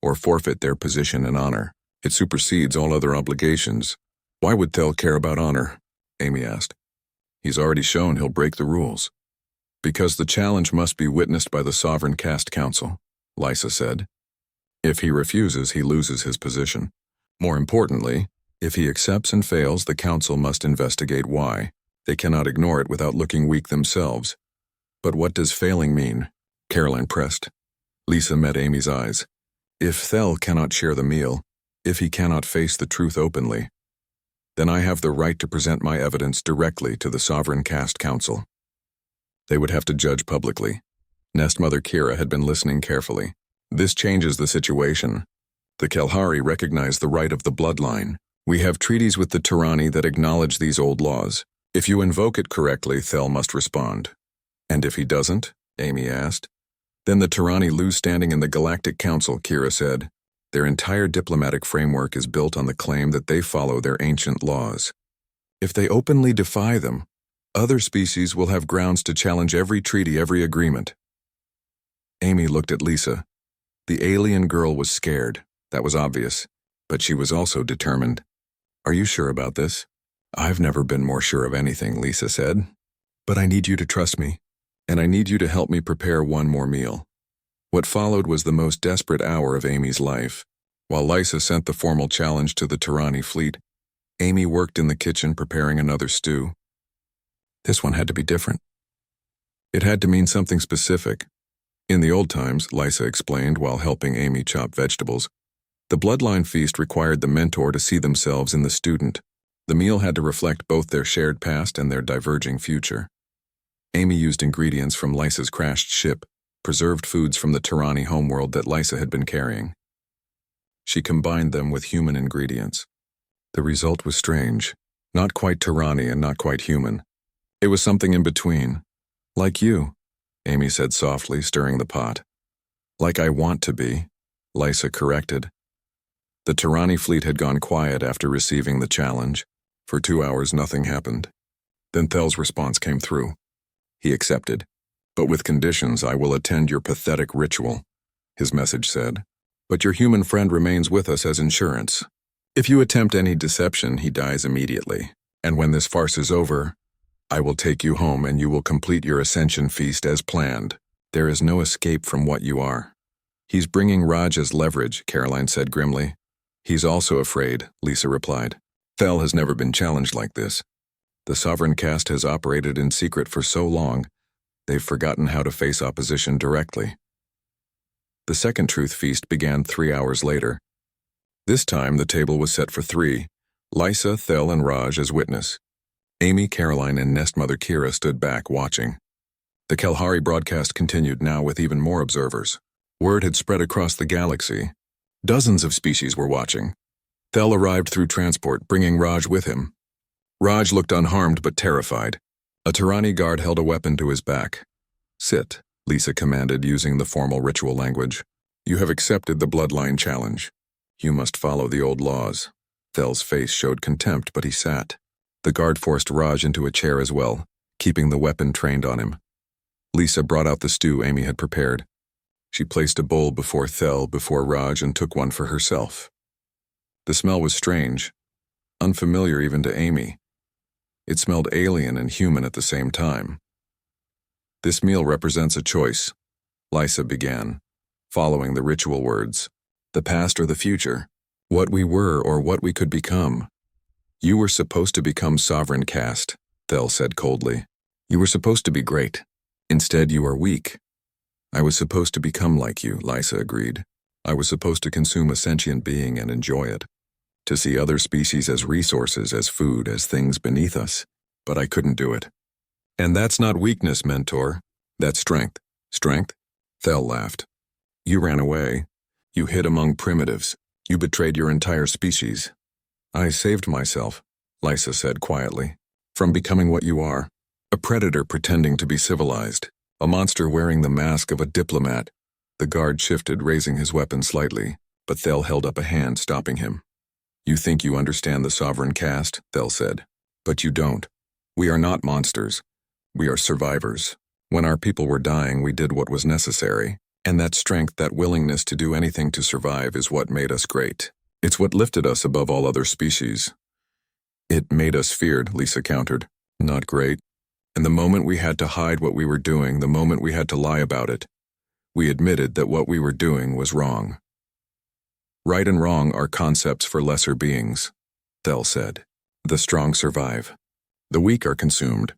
or forfeit their position and honor. It supersedes all other obligations." "Why would Thel care about honor?" Amy asked. "He's already shown he'll break the rules." "Because the challenge must be witnessed by the Sovereign Caste Council," Lisa said. "If he refuses, he loses his position. More importantly, if he accepts and fails, the council must investigate why. They cannot ignore it without looking weak themselves." "But what does failing mean?" Caroline pressed. Lisa met Amy's eyes. "If Thel cannot share the meal, if he cannot face the truth openly, then I have the right to present my evidence directly to the Sovereign Caste Council. They would have to judge publicly." Nest Mother Kira had been listening carefully. "This changes the situation. The Kalhari recognize the right of the bloodline. We have treaties with the Tirani that acknowledge these old laws. If you invoke it correctly, Thel must respond." "And if he doesn't?" Amy asked. "Then the Tirani lose standing in the Galactic Council," Kira said. "Their entire diplomatic framework is built on the claim that they follow their ancient laws. If they openly defy them, other species will have grounds to challenge every treaty, every agreement." Amy looked at Lisa. The alien girl was scared, that was obvious, but she was also determined. "Are you sure about this?" "I've never been more sure of anything," Lisa said. "But I need you to trust me, and I need you to help me prepare one more meal." What followed was the most desperate hour of Amy's life. While Lisa sent the formal challenge to the Tirani fleet, Amy worked in the kitchen preparing another stew. This one had to be different. It had to mean something specific. In the old times, Lisa explained while helping Amy chop vegetables, the bloodline feast required the mentor to see themselves in the student. The meal had to reflect both their shared past and their diverging future. Amy used ingredients from Lisa's crashed ship, preserved foods from the Tirani homeworld that Lisa had been carrying. She combined them with human ingredients. The result was strange. Not quite Tirani and not quite human. It was something in between. "Like you," Amy said softly, stirring the pot. "Like I want to be," Lisa corrected. The Tirani fleet had gone quiet after receiving the challenge. For 2 hours, nothing happened. Then Thel's response came through. He accepted. "But with conditions, I will attend your pathetic ritual," his message said. "But your human friend remains with us as insurance. If you attempt any deception, he dies immediately. And when this farce is over, I will take you home and you will complete your ascension feast as planned. There is no escape from what you are." "He's bringing Raj as leverage," Caroline said grimly. "He's also afraid," Lisa replied. "Thel has never been challenged like this. The Sovereign Caste has operated in secret for so long, they've forgotten how to face opposition directly." The second truth feast began 3 hours later. This time the table was set for 3, Lisa, Thel, and Raj as witness. Amy, Caroline, and Nest Mother Kira stood back watching. The Kalhari broadcast continued now with even more observers. Word had spread across the galaxy. Dozens of species were watching. Thel arrived through transport, bringing Raj with him. Raj looked unharmed but terrified. A Tirani guard held a weapon to his back. "Sit," Lisa commanded using the formal ritual language. "You have accepted the bloodline challenge. You must follow the old laws." Thel's face showed contempt, but he sat. The guard forced Raj into a chair as well, keeping the weapon trained on him. Lisa brought out the stew Amy had prepared. She placed a bowl before Thel, before Raj, and took one for herself. The smell was strange, unfamiliar even to Amy. It smelled alien and human at the same time. This meal represents a choice, Lisa began, following the ritual words. The past or the future, what we were or what we could become. You were supposed to become sovereign caste, Thel said coldly. You were supposed to be great. Instead, you are weak. I was supposed to become like you, Lisa agreed. I was supposed to consume a sentient being and enjoy it. To see other species as resources, as food, as things beneath us. But I couldn't do it. And that's not weakness, mentor. That's strength. Strength? Thel laughed. You ran away. You hid among primitives. You betrayed your entire species. I saved myself, Lisa said quietly, from becoming what you are. A predator pretending to be civilized. A monster wearing the mask of a diplomat. The guard shifted, raising his weapon slightly, but Thel held up a hand, stopping him. You think you understand the sovereign caste, Thel said. But you don't. We are not monsters. We are survivors. When our people were dying, we did what was necessary. And that strength, that willingness to do anything to survive is what made us great. It's what lifted us above all other species. It made us feared, Lisa countered. Not great. And the moment we had to hide what we were doing, the moment we had to lie about it, we admitted that what we were doing was wrong. Right and wrong are concepts for lesser beings, Thel said. The strong survive. The weak are consumed.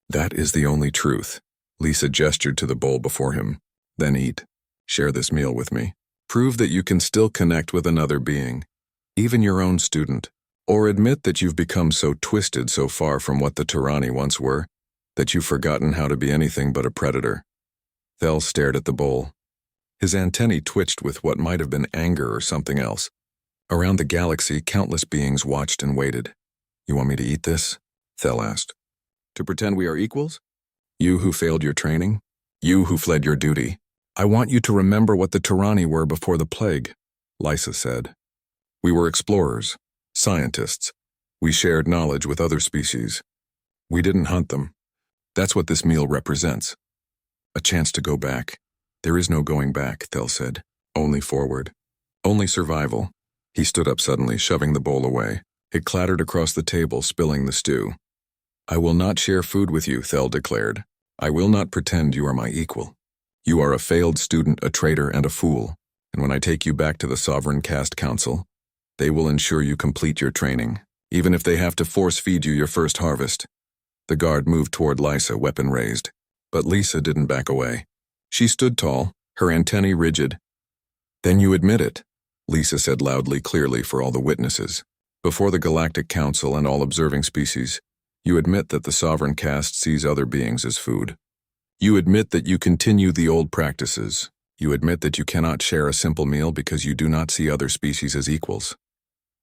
That is the only truth. Lisa gestured to the bowl before him. Then eat. Share this meal with me. Prove that you can still connect with another being, even your own student, or admit that you've become so twisted, so far from what the Tyranni once were, that you've forgotten how to be anything but a predator. Thel stared at the bowl. His antennae twitched with what might have been anger or something else. Around the galaxy, countless beings watched and waited. You want me to eat this? Thel asked. To pretend we are equals? You who failed your training? You who fled your duty? I want you to remember what the Tyranni were before the plague, Lisa said. We were explorers, scientists. We shared knowledge with other species. We didn't hunt them. That's what this meal represents. A chance to go back. There is no going back, Thel said. Only forward. Only survival. He stood up suddenly, shoving the bowl away. It clattered across the table, spilling the stew. I will not share food with you, Thel declared. I will not pretend you are my equal. You are a failed student, a traitor, and a fool. And when I take you back to the Sovereign Caste Council, they will ensure you complete your training, even if they have to force-feed you your first harvest. The guard moved toward Lisa, weapon raised. But Lisa didn't back away. She stood tall, her antennae rigid. Then you admit it, Lisa said loudly, clearly for all the witnesses. Before the Galactic Council and all observing species, you admit that the Sovereign Caste sees other beings as food. You admit that you continue the old practices. You admit that you cannot share a simple meal because you do not see other species as equals.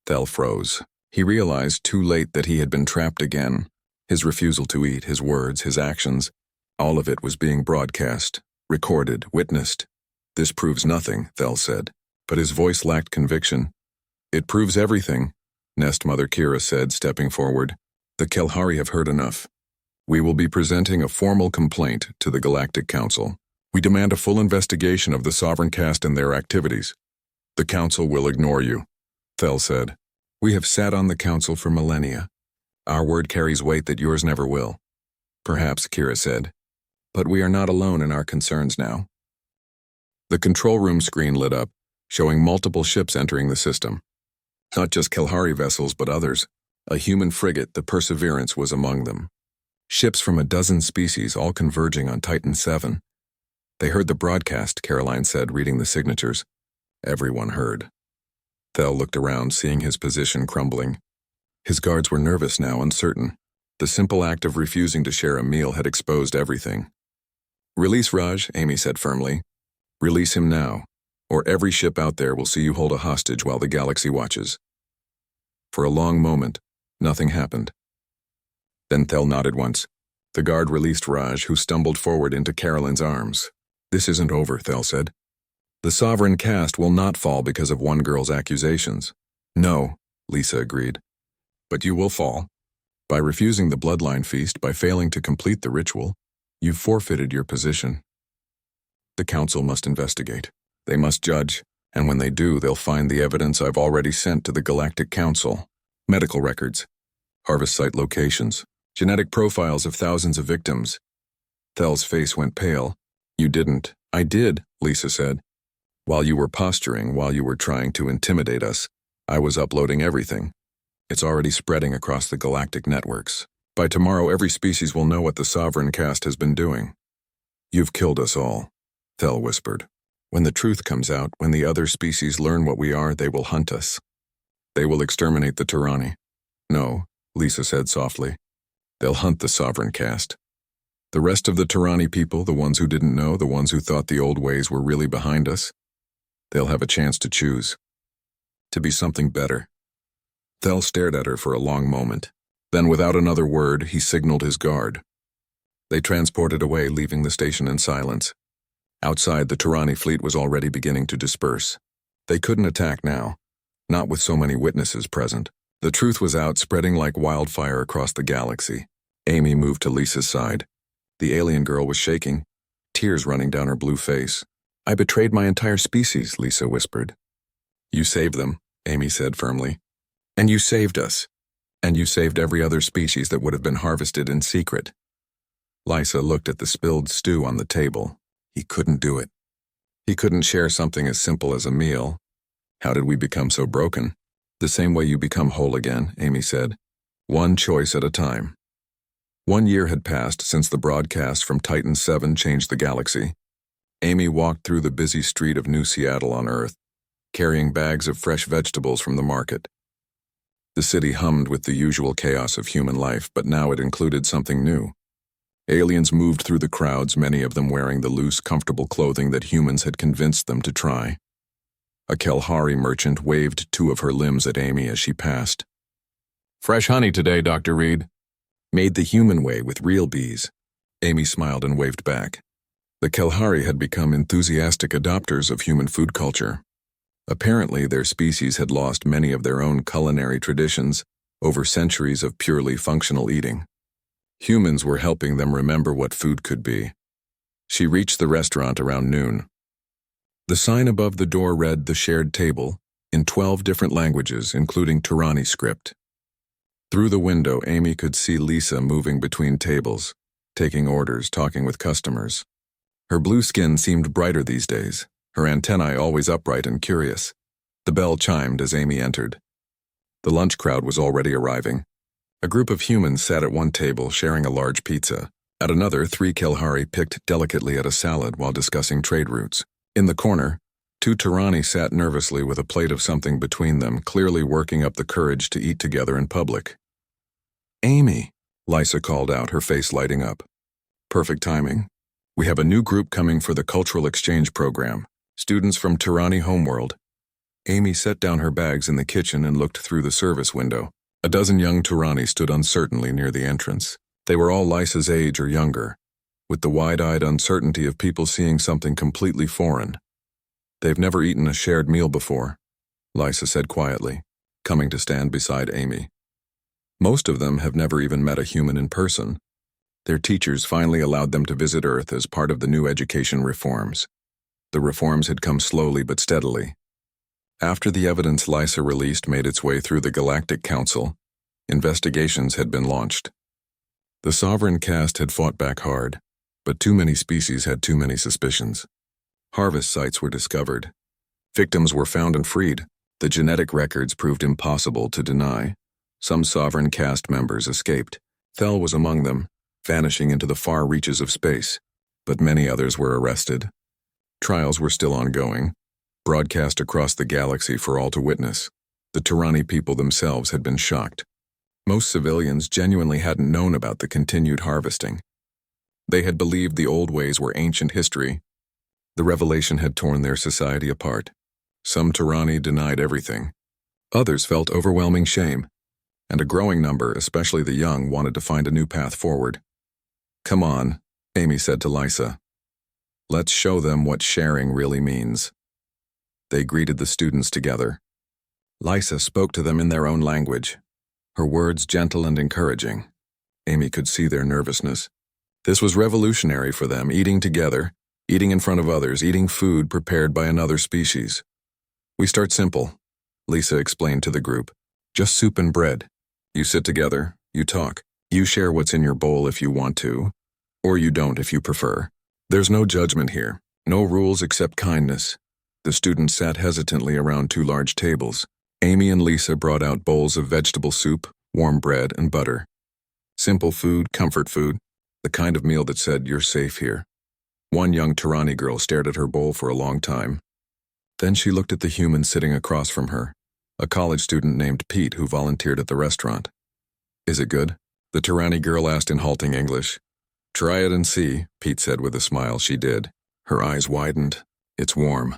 Thel froze. He realized too late that he had been trapped again. His refusal to eat, his words, his actions, all of it was being broadcast, recorded, witnessed. This proves nothing, Thel said, but his voice lacked conviction. It proves everything, Nest Mother Kira said, stepping forward. The Kelhari have heard enough. We will be presenting a formal complaint to the Galactic Council. We demand a full investigation of the Sovereign Caste and their activities. The Council will ignore you, Thel said. We have sat on the Council for millennia. Our word carries weight that yours never will. Perhaps, Kira said. But we are not alone in our concerns now. The control room screen lit up, showing multiple ships entering the system. Not just Kelhari vessels, but others. A human frigate, the Perseverance, was among them. Ships from a dozen species, all converging on Titan 7. They heard the broadcast, Caroline said, reading the signatures. Everyone heard. Thel looked around, seeing his position crumbling. His guards were nervous now, uncertain. The simple act of refusing to share a meal had exposed everything. Release Raj, Amy said firmly. Release him now, or every ship out there will see you hold a hostage while the galaxy watches. For a long moment, nothing happened. Then Thel nodded once. The guard released Raj, who stumbled forward into Caroline's arms. This isn't over, Thel said. The Sovereign Caste will not fall because of one girl's accusations. No, Lisa agreed. But you will fall. By refusing the bloodline feast, by failing to complete the ritual. You've forfeited your position. The council must investigate. They must judge, and when they do, they'll find the evidence I've already sent to the Galactic Council. Medical records, harvest site locations, genetic profiles of thousands of victims. Thel's face went pale. You didn't. I did, Lisa said. While you were posturing, while you were trying to intimidate us, I was uploading everything. It's already spreading across the galactic networks. By tomorrow, every species will know what the Sovereign Caste has been doing. You've killed us all, Thel whispered. When the truth comes out, when the other species learn what we are, they will hunt us. They will exterminate the Tyranni. No, Lisa said softly. They'll hunt the Sovereign Caste. The rest of the Tyranni people, the ones who didn't know, the ones who thought the old ways were really behind us, they'll have a chance to choose. To be something better. Thel stared at her for a long moment. Then, without another word, he signaled his guard. They transported away, leaving the station in silence. Outside, the Tyranni fleet was already beginning to disperse. They couldn't attack now, not with so many witnesses present. The truth was out, spreading like wildfire across the galaxy. Amy moved to Lisa's side. The alien girl was shaking, tears running down her blue face. I betrayed my entire species, Lisa whispered. You saved them, Amy said firmly. And you saved us. And you saved every other species that would have been harvested in secret. Lisa looked at the spilled stew on the table. He couldn't do it. He couldn't share something as simple as a meal. How did we become so broken? The same way you become whole again, Amy said. One choice at a time. 1 year had passed since the broadcast from Titan 7 changed the galaxy. Amy walked through the busy street of New Seattle on Earth, carrying bags of fresh vegetables from the market. The city hummed with the usual chaos of human life, but now it included something new. Aliens moved through the crowds, many of them wearing the loose, comfortable clothing that humans had convinced them to try. A Kelhari merchant waved 2 of her limbs at Amy as she passed. Fresh honey today, Dr. Reed. Made the human way with real bees. Amy smiled and waved back. The Kelhari had become enthusiastic adopters of human food culture. Apparently, their species had lost many of their own culinary traditions over centuries of purely functional eating. Humans were helping them remember what food could be. She reached the restaurant around noon. The sign above the door read "The Shared Table" in 12 different languages, including Tyranni script. Through the window, Amy could see Lisa moving between tables, taking orders, talking with customers. Her blue skin seemed brighter these days, her antennae always upright and curious. The bell chimed as Amy entered. The lunch crowd was already arriving. A group of humans sat at one table sharing a large pizza. At another, 3 Kelhari picked delicately at a salad while discussing trade routes. In the corner, 2 Tyranni sat nervously with a plate of something between them, clearly working up the courage to eat together in public. Amy, Lisa called out, her face lighting up. Perfect timing. We have a new group coming for the cultural exchange program, students from Tyranni homeworld. Amy set down her bags in the kitchen and looked through the service window. A dozen young Tyranni stood uncertainly near the entrance. They were all Lisa's age or younger, with the wide-eyed uncertainty of people seeing something completely foreign. They've never eaten a shared meal before, Lisa said quietly, coming to stand beside Amy. Most of them have never even met a human in person. Their teachers finally allowed them to visit Earth as part of the new education reforms. The reforms had come slowly but steadily. After the evidence Lisa released made its way through the Galactic Council, investigations had been launched. The Sovereign Caste had fought back hard, but too many species had too many suspicions. Harvest sites were discovered. Victims were found and freed. The genetic records proved impossible to deny. Some Sovereign Caste members escaped. Thel was among them, vanishing into the far reaches of space, but many others were arrested. Trials were still ongoing, broadcast across the galaxy for all to witness. The Tyranni people themselves had been shocked. Most civilians genuinely hadn't known about the continued harvesting. They had believed the old ways were ancient history. The revelation had torn their society apart. Some Tyranni denied everything. Others felt overwhelming shame, and a growing number, especially the young, wanted to find a new path forward. Come on, Amy said to Lisa. Let's show them what sharing really means. They greeted the students together. Lisa spoke to them in their own language, her words gentle and encouraging. Amy could see their nervousness. This was revolutionary for them, eating together, eating in front of others, eating food prepared by another species. We start simple, Lisa explained to the group. Just soup and bread. You sit together, you talk. You share what's in your bowl if you want to, or you don't if you prefer. There's no judgment here, no rules except kindness. The students sat hesitantly around two large tables. Amy and Lisa brought out bowls of vegetable soup, warm bread, and butter. Simple food, comfort food, the kind of meal that said you're safe here. One young Tirani girl stared at her bowl for a long time. Then she looked at the human sitting across from her, a college student named Pete who volunteered at the restaurant. Is it good? The Tirani girl asked in halting English. Try it and see, Pete said with a smile. She did. Her eyes widened. It's warm.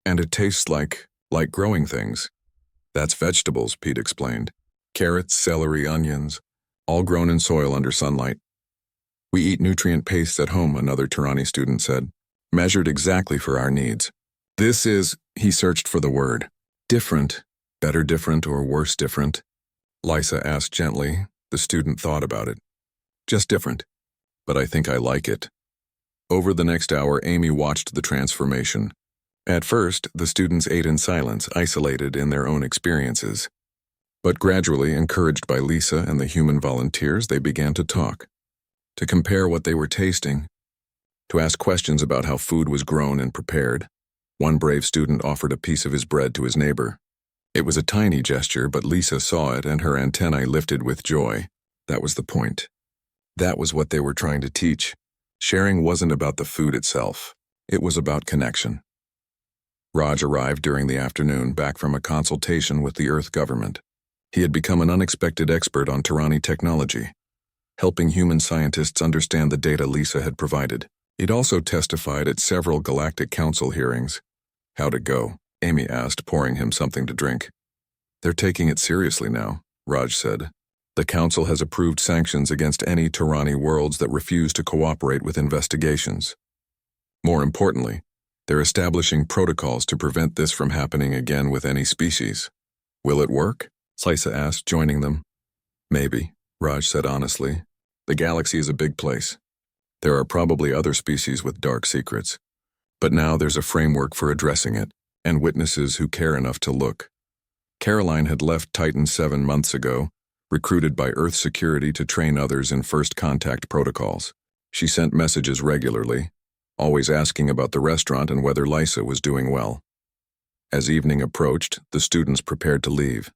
And it tastes like growing things. That's vegetables, Pete explained. Carrots, celery, onions, all grown in soil under sunlight. We eat nutrient pastes at home, another Tirani student said, measured exactly for our needs. This is, he searched for the word, different, better different or worse different? Lisa asked gently. The student thought about it. Just different, but I think I like it. Over the next hour, Amy watched the transformation. At first, the students ate in silence, isolated in their own experiences. But gradually, encouraged by Lisa and the human volunteers, they began to talk, to compare what they were tasting, to ask questions about how food was grown and prepared. One brave student offered a piece of his bread to his neighbor. It was a tiny gesture, but Lisa saw it and her antennae lifted with joy. That was the point. That was what they were trying to teach. Sharing wasn't about the food itself. It was about connection. Raj arrived during the afternoon, back from a consultation with the Earth government. He had become an unexpected expert on Tirani technology, helping human scientists understand the data Lisa had provided. He'd also testified at several Galactic Council hearings. How'd it go? Amy asked, pouring him something to drink. They're taking it seriously now, Raj said. The Council has approved sanctions against any Tirani worlds that refuse to cooperate with investigations. More importantly, they're establishing protocols to prevent this from happening again with any species. Will it work? Lisa asked, joining them. Maybe, Raj said honestly. The galaxy is a big place. There are probably other species with dark secrets. But now there's a framework for addressing it, and witnesses who care enough to look. Caroline had left Titan 7 months ago, recruited by Earth security to train others in first contact protocols. She sent messages regularly, always asking about the restaurant and whether Lisa was doing well. As evening approached, the students prepared to leave.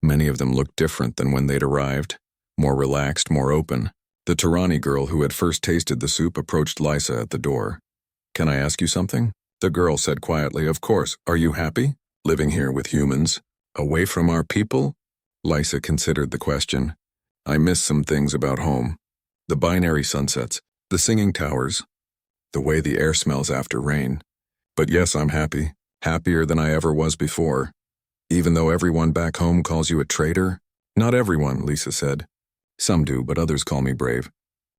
Many of them looked different than when they'd arrived, more relaxed, more open. The Tirani girl who had first tasted the soup approached Lisa at the door. Can I ask you something? The girl said quietly, Of course. Are you happy? Living here with humans? Away from our people? Lisa considered the question. I miss some things about home. The binary sunsets, the singing towers, the way the air smells after rain. But yes, I'm happy. Happier than I ever was before. Even though everyone back home calls you a traitor? Not everyone, Lisa said. Some do, but others call me brave.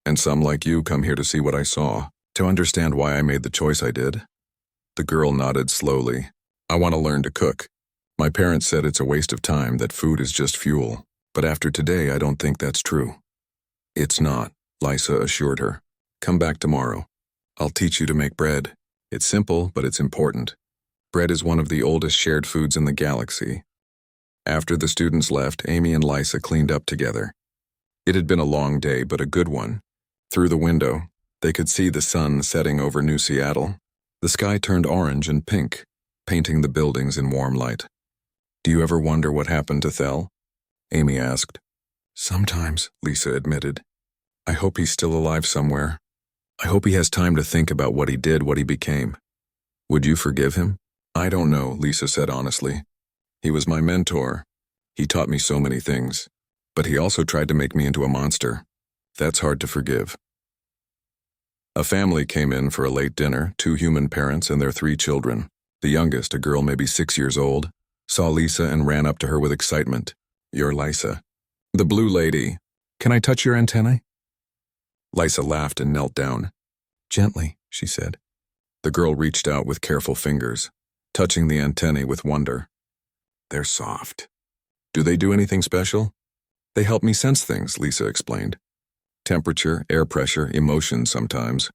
And some, like you, come here to see what I saw, to understand why I made the choice I did. The girl nodded slowly. I want to learn to cook. My parents said it's a waste of time, that food is just fuel. But after today, I don't think that's true. It's not, Lisa assured her. Come back tomorrow. I'll teach you to make bread. It's simple, but it's important. Bread is one of the oldest shared foods in the galaxy. After the students left, Amy and Lisa cleaned up together. It had been a long day, but a good one. Through the window, they could see the sun setting over New Seattle. The sky turned orange and pink, painting the buildings in warm light. Do you ever wonder what happened to Thel? Amy asked. Sometimes, Lisa admitted. I hope he's still alive somewhere. I hope he has time to think about what he did, what he became. Would you forgive him? I don't know, Lisa said honestly. He was my mentor. He taught me so many things. But he also tried to make me into a monster. That's hard to forgive. A family came in for a late dinner, 2 human parents and their 3 children. The youngest, a girl maybe 6 years old, saw Lisa and ran up to her with excitement. You're Lisa. The blue lady. Can I touch your antennae? Lisa laughed and knelt down. Gently, she said. The girl reached out with careful fingers, touching the antennae with wonder. They're soft. Do they do anything special? They help me sense things, Lisa explained. Temperature, air pressure, emotions sometimes.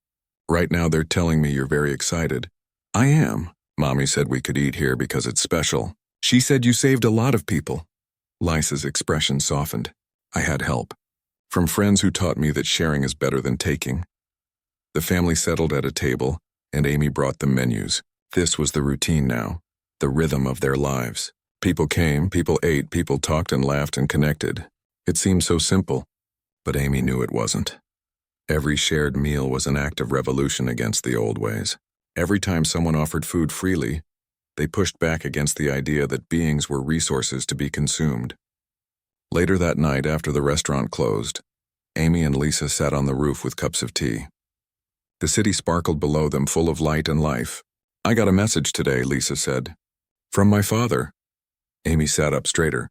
Right now they're telling me you're very excited. I am. Mommy said we could eat here because it's special. She said you saved a lot of people. Lisa's expression softened. I had help. From friends who taught me that sharing is better than taking. The family settled at a table, and Amy brought them menus. This was the routine now, the rhythm of their lives. People came, people ate, people talked and laughed and connected. It seemed so simple, but Amy knew it wasn't. Every shared meal was an act of revolution against the old ways. Every time someone offered food freely, they pushed back against the idea that beings were resources to be consumed. Later that night, after the restaurant closed, Amy and Lisa sat on the roof with cups of tea. The city sparkled below them, full of light and life. I got a message today, Lisa said. From my father. Amy sat up straighter.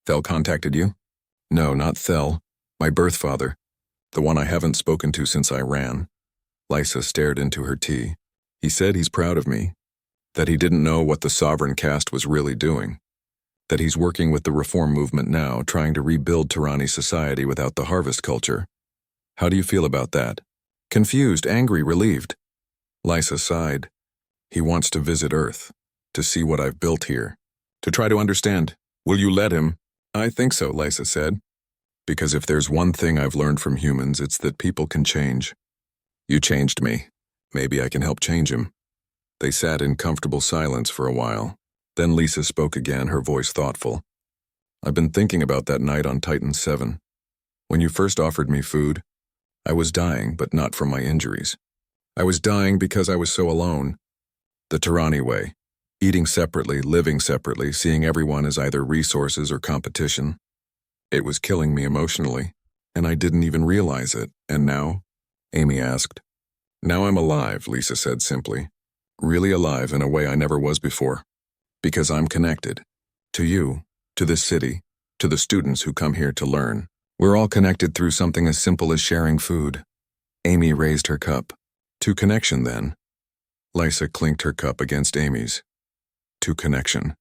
Thel contacted you? No, not Thel. My birth father. The one I haven't spoken to since I ran. Lisa stared into her tea. He said he's proud of me. That he didn't know what the sovereign caste was really doing. That he's working with the reform movement now, trying to rebuild Tirani society without the harvest culture. How do you feel about that? Confused, angry, relieved. Lisa sighed. He wants to visit Earth, to see what I've built here, to try to understand. Will you let him? I think so, Lisa said. Because if there's one thing I've learned from humans, it's that people can change. You changed me. Maybe I can help change him. They sat in comfortable silence for a while. Then Lisa spoke again, her voice thoughtful. I've been thinking about that night on Titan 7. When you first offered me food, I was dying, but not from my injuries. I was dying because I was so alone. The Tirani way. Eating separately, living separately, seeing everyone as either resources or competition. It was killing me emotionally, and I didn't even realize it. And now? Amy asked. Now I'm alive, Lisa said simply. Really alive in a way I never was before. Because I'm connected. To you, to this city, to the students who come here to learn. We're all connected through something as simple as sharing food. Amy raised her cup. To connection, then. Lisa clinked her cup against Amy's. To connection.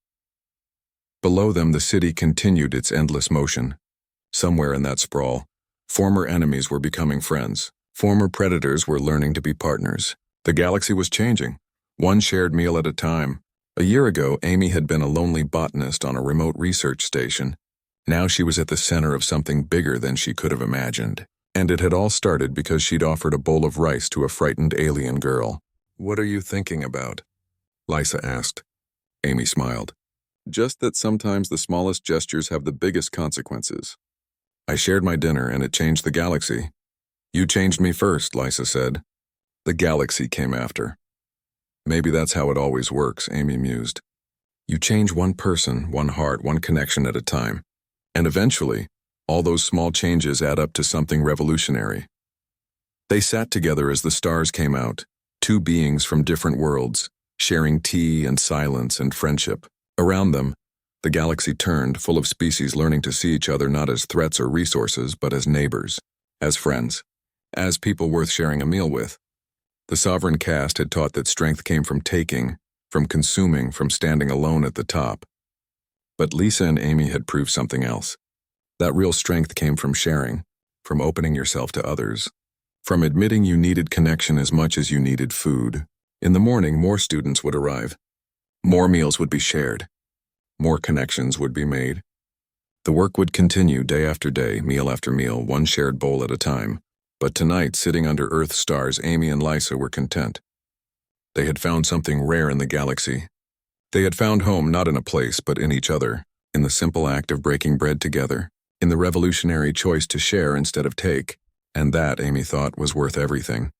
Below them, the city continued its endless motion. Somewhere in that sprawl, former enemies were becoming friends. Former predators were learning to be partners. The galaxy was changing, one shared meal at a time. A year ago, Amy had been a lonely botanist on a remote research station. Now she was at the center of something bigger than she could have imagined. And it had all started because she'd offered a bowl of rice to a frightened alien girl. What are you thinking about? Lisa asked. Amy smiled. Just that sometimes the smallest gestures have the biggest consequences. I shared my dinner and it changed the galaxy. You changed me first, Lisa said. The galaxy came after. Maybe that's how it always works, Amy mused. You change one person, one heart, one connection at a time. And eventually, all those small changes add up to something revolutionary. They sat together as the stars came out, two beings from different worlds, sharing tea and silence and friendship. Around them, the galaxy turned, full of species learning to see each other not as threats or resources, but as neighbors, as friends, as people worth sharing a meal with. The sovereign caste had taught that strength came from taking, from consuming, from standing alone at the top. But Lisa and Amy had proved something else. That real strength came from sharing, from opening yourself to others, from admitting you needed connection as much as you needed food. In the morning, more students would arrive. More meals would be shared. More connections would be made. The work would continue day after day, meal after meal, one shared bowl at a time. But tonight, sitting under Earth's stars, Amy and Lisa were content. They had found something rare in the galaxy. They had found home not in a place, but in each other, in the simple act of breaking bread together, in the revolutionary choice to share instead of take, and that, Amy thought, was worth everything.